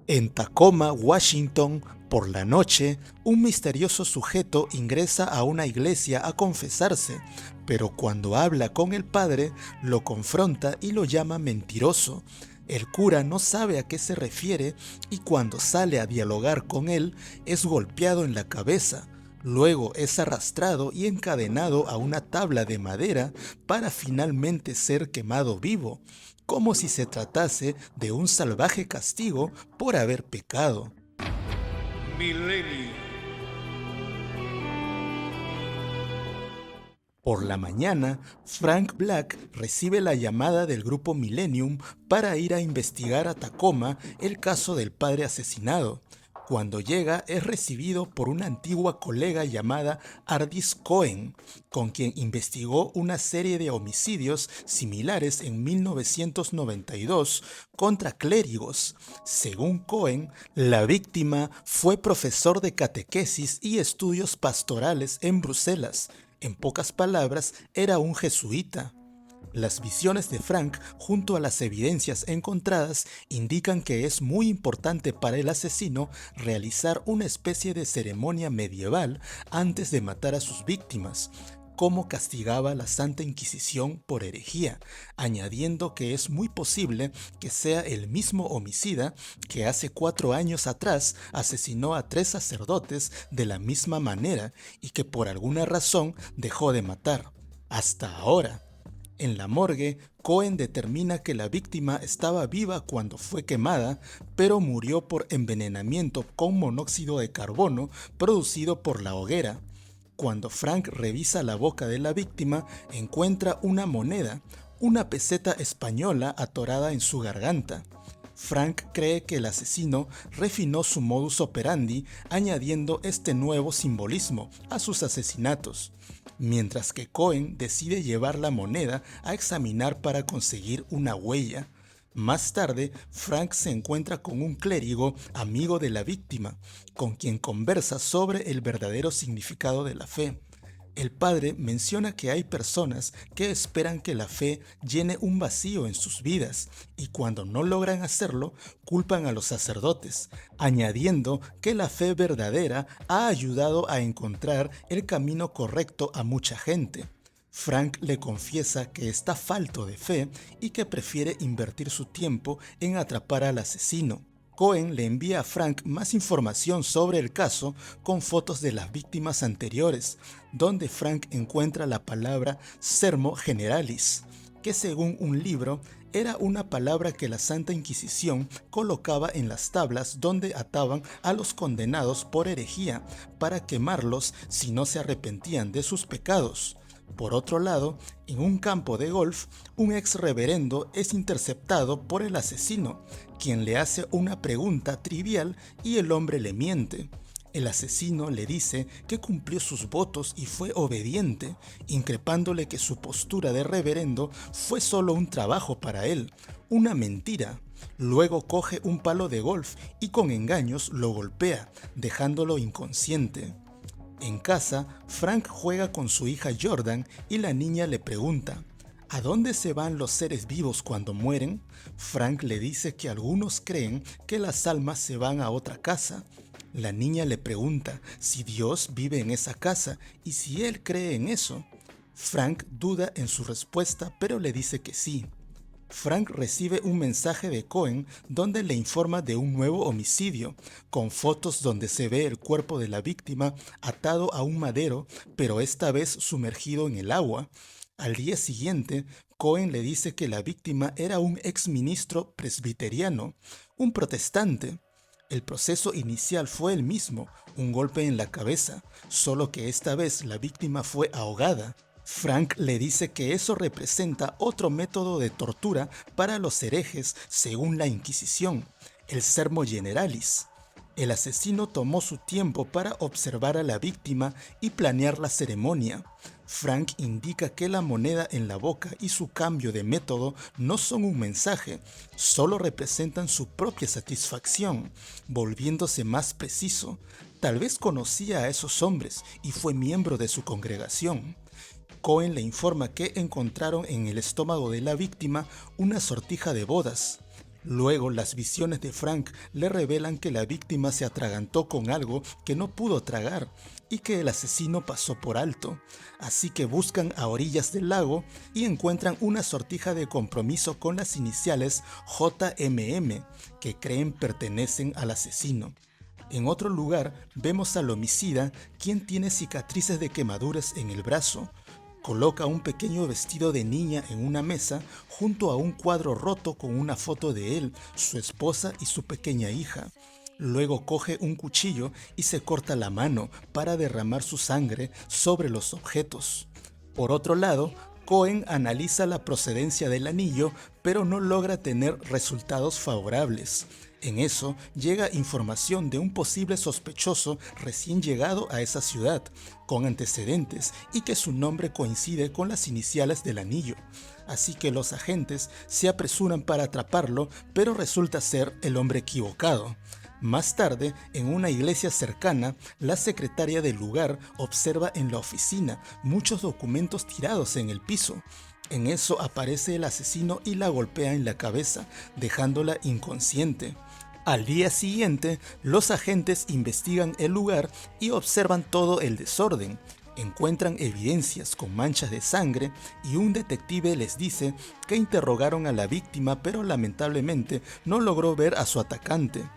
En Tacoma, Washington, por la noche, un misterioso sujeto ingresa a una iglesia a confesarse, pero cuando habla con el padre, lo confronta y lo llama mentiroso. El cura no sabe a qué se refiere y cuando sale a dialogar con él, es golpeado en la cabeza. Luego es arrastrado y encadenado a una tabla de madera para finalmente ser quemado vivo, como si se tratase de un salvaje castigo por haber pecado. Millennium. Por la mañana, Frank Black recibe la llamada del grupo Millennium para ir a investigar a Tacoma el caso del padre asesinado. Cuando llega es recibido por una antigua colega llamada Ardis Cohen, con quien investigó una serie de homicidios similares en 1992 contra clérigos. Según Cohen, la víctima fue profesor de catequesis y estudios pastorales en Bruselas. En pocas palabras, era un jesuita. Las visiones de Frank, junto a las evidencias encontradas, indican que es muy importante para el asesino realizar una especie de ceremonia medieval antes de matar a sus víctimas, como castigaba la Santa Inquisición por herejía, añadiendo que es muy posible que sea el mismo homicida que hace 4 años atrás asesinó a 3 sacerdotes de la misma manera y que por alguna razón dejó de matar. Hasta ahora. En la morgue, Cohen determina que la víctima estaba viva cuando fue quemada, pero murió por envenenamiento con monóxido de carbono producido por la hoguera. Cuando Frank revisa la boca de la víctima, encuentra una moneda, una peseta española atorada en su garganta. Frank cree que el asesino refinó su modus operandi añadiendo este nuevo simbolismo a sus asesinatos, mientras que Cohen decide llevar la moneda a examinar para conseguir una huella. Más tarde, Frank se encuentra con un clérigo amigo de la víctima, con quien conversa sobre el verdadero significado de la fe. El padre menciona que hay personas que esperan que la fe llene un vacío en sus vidas y cuando no logran hacerlo, culpan a los sacerdotes, añadiendo que la fe verdadera ha ayudado a encontrar el camino correcto a mucha gente. Frank le confiesa que está falto de fe y que prefiere invertir su tiempo en atrapar al asesino. Cohen le envía a Frank más información sobre el caso con fotos de las víctimas anteriores, donde Frank encuentra la palabra sermo generalis, que según un libro era una palabra que la Santa Inquisición colocaba en las tablas donde ataban a los condenados por herejía para quemarlos si no se arrepentían de sus pecados. Por otro lado, en un campo de golf, un ex reverendo es interceptado por el asesino, quien le hace una pregunta trivial y el hombre le miente. El asesino le dice que cumplió sus votos y fue obediente, increpándole que su postura de reverendo fue solo un trabajo para él, una mentira. Luego coge un palo de golf y con engaños lo golpea, dejándolo inconsciente. En casa, Frank juega con su hija Jordan y la niña le pregunta, ¿a dónde se van los seres vivos cuando mueren? Frank le dice que algunos creen que las almas se van a otra casa. La niña le pregunta si Dios vive en esa casa y si él cree en eso. Frank duda en su respuesta, pero le dice que sí. Frank recibe un mensaje de Cohen donde le informa de un nuevo homicidio, con fotos donde se ve el cuerpo de la víctima atado a un madero, pero esta vez sumergido en el agua. Al día siguiente, Cohen le dice que la víctima era un exministro presbiteriano, un protestante. El proceso inicial fue el mismo, un golpe en la cabeza, solo que esta vez la víctima fue ahogada. Frank le dice que eso representa otro método de tortura para los herejes según la Inquisición, el sermo generalis. El asesino tomó su tiempo para observar a la víctima y planear la ceremonia. Frank indica que la moneda en la boca y su cambio de método no son un mensaje, solo representan su propia satisfacción, volviéndose más preciso. Tal vez conocía a esos hombres y fue miembro de su congregación. Cohen le informa que encontraron en el estómago de la víctima una sortija de bodas. Luego, las visiones de Frank le revelan que la víctima se atragantó con algo que no pudo tragar y que el asesino pasó por alto. Así que buscan a orillas del lago y encuentran una sortija de compromiso con las iniciales JMM, que creen pertenecen al asesino. En otro lugar, vemos al homicida, quien tiene cicatrices de quemaduras en el brazo. Coloca un pequeño vestido de niña en una mesa junto a un cuadro roto con una foto de él, su esposa y su pequeña hija. Luego coge un cuchillo y se corta la mano para derramar su sangre sobre los objetos. Por otro lado, Cohen analiza la procedencia del anillo, pero no logra tener resultados favorables. En eso llega información de un posible sospechoso recién llegado a esa ciudad, con antecedentes y que su nombre coincide con las iniciales del anillo. Así que los agentes se apresuran para atraparlo, pero resulta ser el hombre equivocado. Más tarde, en una iglesia cercana, la secretaria del lugar observa en la oficina muchos documentos tirados en el piso. En eso aparece el asesino y la golpea en la cabeza, dejándola inconsciente. Al día siguiente, los agentes investigan el lugar y observan todo el desorden. Encuentran evidencias con manchas de sangre y un detective les dice que interrogaron a la víctima, pero lamentablemente no logró ver a su atacante.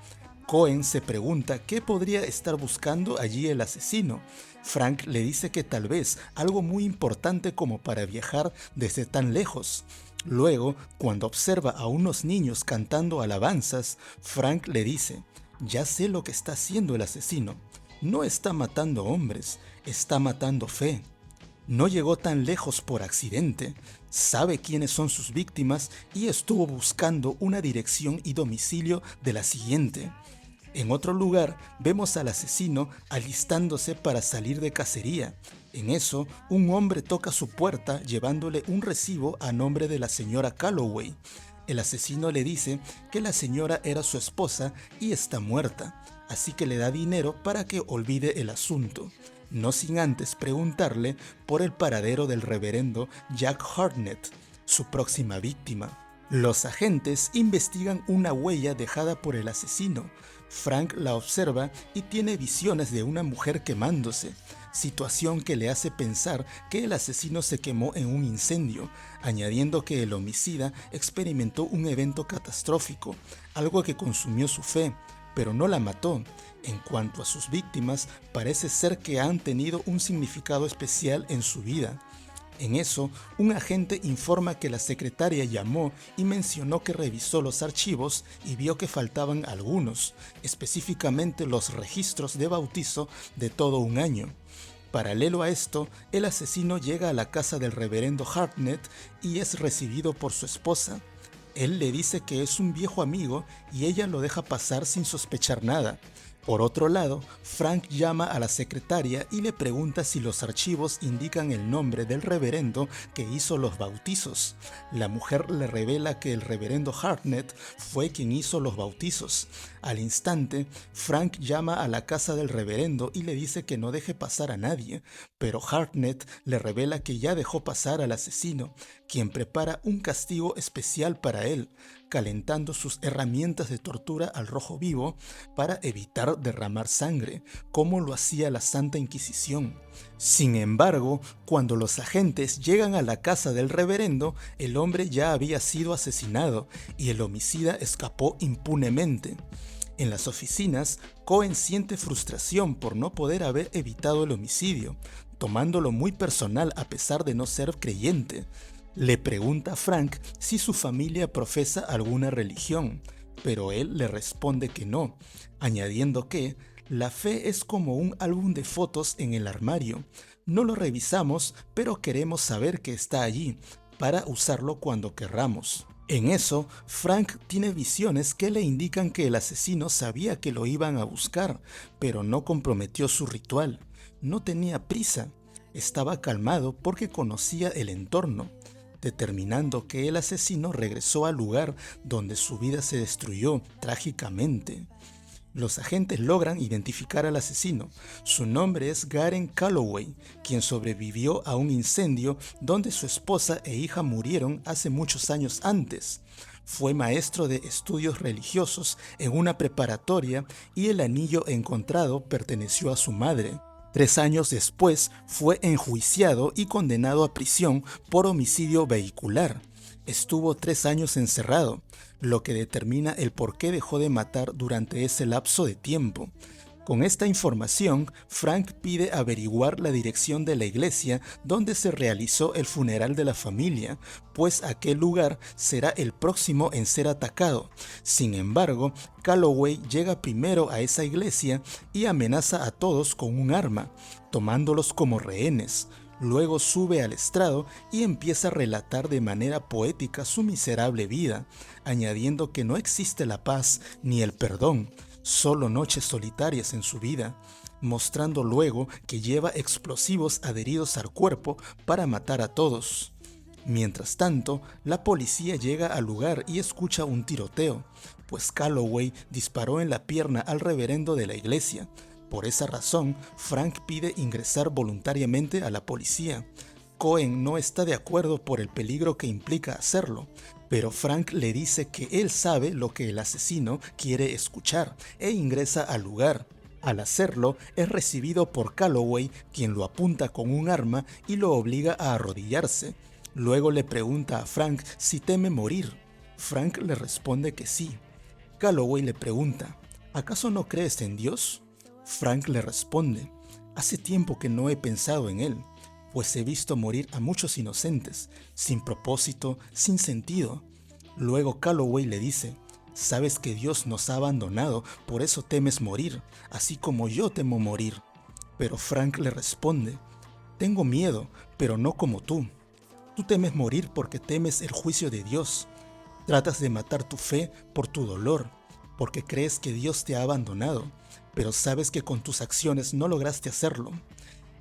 Cohen se pregunta qué podría estar buscando allí el asesino. Frank le dice que tal vez algo muy importante como para viajar desde tan lejos. Luego, cuando observa a unos niños cantando alabanzas, Frank le dice: ya sé lo que está haciendo el asesino. No está matando hombres, está matando fe. No llegó tan lejos por accidente, sabe quiénes son sus víctimas y estuvo buscando una dirección y domicilio de la siguiente. En otro lugar, vemos al asesino alistándose para salir de cacería. En eso, un hombre toca su puerta llevándole un recibo a nombre de la señora Calloway. El asesino le dice que la señora era su esposa y está muerta, así que le da dinero para que olvide el asunto, no sin antes preguntarle por el paradero del reverendo Jack Hartnett, su próxima víctima. Los agentes investigan una huella dejada por el asesino. Frank la observa y tiene visiones de una mujer quemándose, situación que le hace pensar que el asesino se quemó en un incendio, añadiendo que el homicida experimentó un evento catastrófico, algo que consumió su fe, pero no la mató. En cuanto a sus víctimas, parece ser que han tenido un significado especial en su vida. En eso, un agente informa que la secretaria llamó y mencionó que revisó los archivos y vio que faltaban algunos, específicamente los registros de bautizo de todo un año. Paralelo a esto, el asesino llega a la casa del reverendo Hartnett y es recibido por su esposa. Él le dice que es un viejo amigo y ella lo deja pasar sin sospechar nada. Por otro lado, Frank llama a la secretaria y le pregunta si los archivos indican el nombre del reverendo que hizo los bautizos. La mujer le revela que el reverendo Hartnett fue quien hizo los bautizos. Al instante, Frank llama a la casa del reverendo y le dice que no deje pasar a nadie, pero Hartnett le revela que ya dejó pasar al asesino, quien prepara un castigo especial para él, calentando sus herramientas de tortura al rojo vivo para evitar derramar sangre, como lo hacía la Santa Inquisición. Sin embargo, cuando los agentes llegan a la casa del reverendo, el hombre ya había sido asesinado y el homicida escapó impunemente. En las oficinas, Cohen siente frustración por no poder haber evitado el homicidio, tomándolo muy personal a pesar de no ser creyente. Le pregunta a Frank si su familia profesa alguna religión, pero él le responde que no, añadiendo que la fe es como un álbum de fotos en el armario. No lo revisamos, pero queremos saber que está allí, para usarlo cuando querramos. En eso, Frank tiene visiones que le indican que el asesino sabía que lo iban a buscar, pero no comprometió su ritual. No tenía prisa, estaba calmado porque conocía el entorno, determinando que el asesino regresó al lugar donde su vida se destruyó trágicamente. Los agentes logran identificar al asesino. Su nombre es Garen Calloway, quien sobrevivió a un incendio donde su esposa e hija murieron hace muchos años antes. fue maestro de estudios religiosos en una preparatoria y el anillo encontrado perteneció a su madre. 3 años después fue enjuiciado y condenado a prisión por homicidio vehicular. Estuvo 3 años encerrado, lo que determina el por qué dejó de matar durante ese lapso de tiempo. Con esta información, Frank pide averiguar la dirección de la iglesia donde se realizó el funeral de la familia, pues aquel lugar será el próximo en ser atacado. Sin embargo, Calloway llega primero a esa iglesia y amenaza a todos con un arma, tomándolos como rehenes. Luego sube al estrado y empieza a relatar de manera poética su miserable vida, añadiendo que no existe la paz ni el perdón, solo noches solitarias en su vida, mostrando luego que lleva explosivos adheridos al cuerpo para matar a todos. Mientras tanto, la policía llega al lugar y escucha un tiroteo, pues Calloway disparó en la pierna al reverendo de la iglesia. Por esa razón, Frank pide ingresar voluntariamente a la policía. Cohen no está de acuerdo por el peligro que implica hacerlo, pero Frank le dice que él sabe lo que el asesino quiere escuchar e ingresa al lugar. Al hacerlo, es recibido por Calloway, quien lo apunta con un arma y lo obliga a arrodillarse. Luego le pregunta a Frank si teme morir. Frank le responde que sí. Calloway le pregunta, ¿acaso no crees en Dios? Frank le responde, hace tiempo que no he pensado en él, pues he visto morir a muchos inocentes, sin propósito, sin sentido. Luego Calloway le dice, sabes que Dios nos ha abandonado, por eso temes morir, así como yo temo morir. Pero Frank le responde, tengo miedo, pero no como tú. Tú temes morir porque temes el juicio de Dios. Tratas de matar tu fe por tu dolor, porque crees que Dios te ha abandonado, pero sabes que con tus acciones no lograste hacerlo.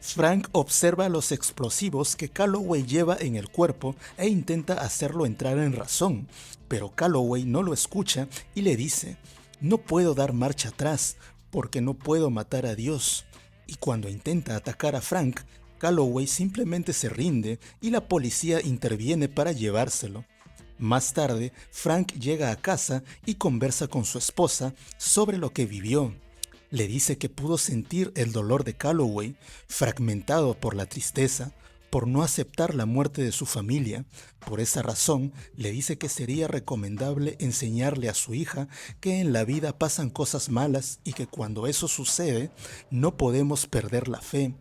Frank observa los explosivos que Calloway lleva en el cuerpo e intenta hacerlo entrar en razón, pero Calloway no lo escucha y le dice, no puedo dar marcha atrás porque no puedo matar a Dios. Y cuando intenta atacar a Frank, Calloway simplemente se rinde y la policía interviene para llevárselo. Más tarde, Frank llega a casa y conversa con su esposa sobre lo que vivió. Le dice que pudo sentir el dolor de Calloway, fragmentado por la tristeza, por no aceptar la muerte de su familia. Por esa razón, le dice que sería recomendable enseñarle a su hija que en la vida pasan cosas malas y que cuando eso sucede, no podemos perder la fe.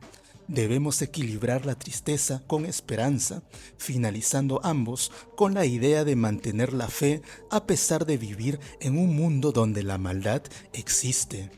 Debemos equilibrar la tristeza con esperanza, finalizando ambos con la idea de mantener la fe a pesar de vivir en un mundo donde la maldad existe.